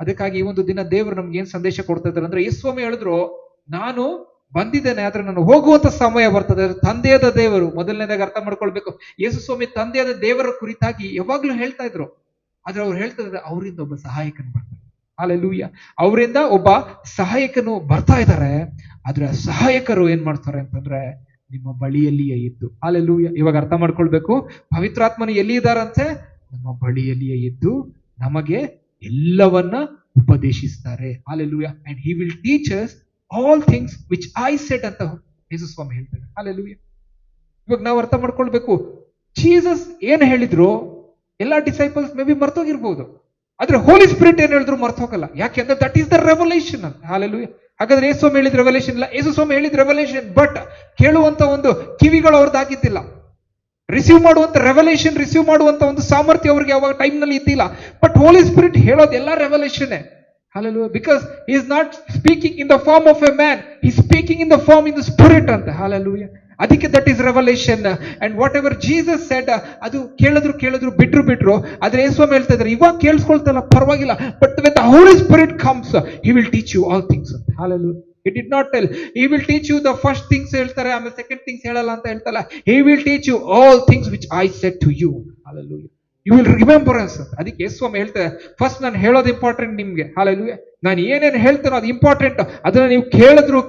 ಅದಕ್ಕಾಗಿ ಈ ಒಂದು ದಿನ ದೇವರು ನಮ್ಗೆ ಏನ್ ಸಂದೇಶ ಕೊಡ್ತಾ ಇದ್ದಾರೆ ಅಂದ್ರೆ, ಯೇಸುಸ್ವಾಮಿ ಹೇಳಿದ್ರು, ನಾನು ಬಂದಿದ್ದೇನೆ, ಆದ್ರೆ ನಾನು ಹೋಗುವಂತ ಸಮಯ ಬರ್ತದೆ. ತಂದೆಯಾದ ದೇವರು ಮೊದಲನೇದಾಗಿ ಅರ್ಥ ಮಾಡ್ಕೊಳ್ಬೇಕು. ಯೇಸುಸ್ವಾಮಿ ತಂದೆಯಾದ ದೇವರ ಕುರಿತಾಗಿ ಯಾವಾಗ್ಲೂ ಹೇಳ್ತಾ ಇದ್ರು. ಆದ್ರೆ ಅವ್ರು ಹೇಳ್ತಾ ಇದ್ದಾರೆ, ಅವರಿಂದ ಒಬ್ಬ ಸಹಾಯಕನು ಬರ್ತಾರೆ. ಹಲ್ಲೆಲೂಯಾ. ಅವರಿಂದ ಒಬ್ಬ ಸಹಾಯಕನು ಬರ್ತಾ ಇದ್ದಾರೆ. ಆದ್ರೆ ಸಹಾಯಕರು ಏನ್ ಮಾಡ್ತಾರೆ ಅಂತಂದ್ರೆ, ನಿಮ್ಮ ಬಳಿಯಲ್ಲಿಯೇ ಇದ್ದು. ಹಲ್ಲೆಲೂಯಾ. ಇವಾಗ ಅರ್ಥ ಮಾಡ್ಕೊಳ್ಬೇಕು, ಪವಿತ್ರಾತ್ಮನು ಎಲ್ಲಿ ಇದ್ದಾರಂತೆ? ನಮ್ಮ ಬಳಿಯಲ್ಲಿಯೇ ಇದ್ದು ನಮಗೆ ಎಲ್ಲವನ್ನ ಉಪದೇಶಿಸ್ತಾರೆ. Hallelujah. And he will teach us all things which I said ಅಂತ ಯೇಸುಸ್ವಾಮಿ ಹೇಳ್ತಾರೆ. ಹಲ್ಲೆಲೂಯಾ. ಇವಾಗ ನಾವು ಅರ್ಥ ಮಾಡ್ಕೊಳ್ಬೇಕು, ಜೀಸಸ್ ಏನ್ ಹೇಳಿದ್ರು ಎಲ್ಲಾ ಡಿಸೈಪಲ್ಸ್ ಮೇ ಬಿ ಮರ್ತೋಗಿರ್ಬೋದು, ಆದ್ರೆ ಹೋಲಿ ಸ್ಪಿರಿಟ್ ಏನ್ ಹೇಳಿದ್ರು ಮರ್ತೋಗಲ್ಲ. ಯಾಕೆಂದ್ರೆ ದಟ್ ಈಸ್ ದ ರೆವಲ್ಯೂಷನ್ ಅಂತ. ಹಲ್ಲೆಲೂಯಾ. ಹಾಗಾದ್ರೆ ಯೇಸುಸ್ವಾಮಿ ಹೇಳಿದ ರೆವಲ್ಯೂಷನ್ ಇಲ್ಲ, ಯೇಸುಸ್ವಾಮಿ ಹೇಳಿದ ರೆವಲ್ಯೂಷನ್. ಬಟ್ ಕೇಳುವಂತ ಒಂದು ಕಿವಿಗಳು ಅವ್ರದ್ದಾಗಿದ್ದಿಲ್ಲ. ರಿಸೀವ್ ಮಾಡುವಂತ ರೆವಲ್ಯೂಷನ್, ರಿಸೀವ್ ಮಾಡುವಂತ ಒಂದು ಸಾಮರ್ಥ್ಯ ಅವ್ರಿಗೆ ಯಾವಾಗ ಟೈಮ್ ನಲ್ಲಿ ಇದ್ದಿಲ್ಲ. ಬಟ್ ಹೋಲಿ ಸ್ಪಿರಿಟ್ ಹೇಳೋದು ಎಲ್ಲ revolution. Hallelujah. Because he is not speaking in the form of a man, he is speaking in the form in the spirit ಅಂತ. Hallelujah. ಅದಕ್ಕೆ that is revolution. And what ever Jesus shed, ಅದು ಕೇಳಿದ್ರು ಬಿಟ್ರು. ಆದ್ರೆ ಯೇಸುಸ್ವಾಮಿ ಹೇಳ್ತಾ ಇದ್ದಾರೆ, ಇವಾಗ ಕೇಳಿಸ್ಕೊಳ್ತಲ್ಲ ಪರವಾಗಿಲ್ಲ, but when the Holy Spirit comes, he will teach you all things ಅಂತ. Hallelujah. He did not tell, he will teach you the first things ಹೇಳ್ತಾರೆ, ಆಮೇಲೆ ಸೆಕೆಂಡ್ ಥಿಂಗ್ಸ್ ಹೇಳಲ್ಲ ಅಂತ ಹೇಳ್ತಲ್ಲ. He will teach you all things which I said to you. Hallelujah. You will remembrance ಅಂತ. ಅದಕ್ಕೆ ಯೇಸುಸ್ವಾಮಿ ಹೇಳ್ತಾರೆ, first ನಾನು ಹೇಳೋದು ಇಂಪಾರ್ಟೆಂಟ್ ನಿಮ್ಗೆ. ಹಲ್ಲೆಲೂಯಾ. ನಾನು ಏನೇನು ಹೇಳ್ತೇನೋ ಅದು ಇಂಪಾರ್ಟೆಂಟ್. ಅದನ್ನ ನೀವು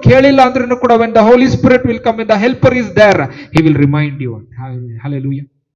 ಕೇಳಿಲ್ಲ ಅಂದ್ರೂ ಕೂಡ when the Holy Spirit will come, when the helper is there, he will remind you. Hallelujah.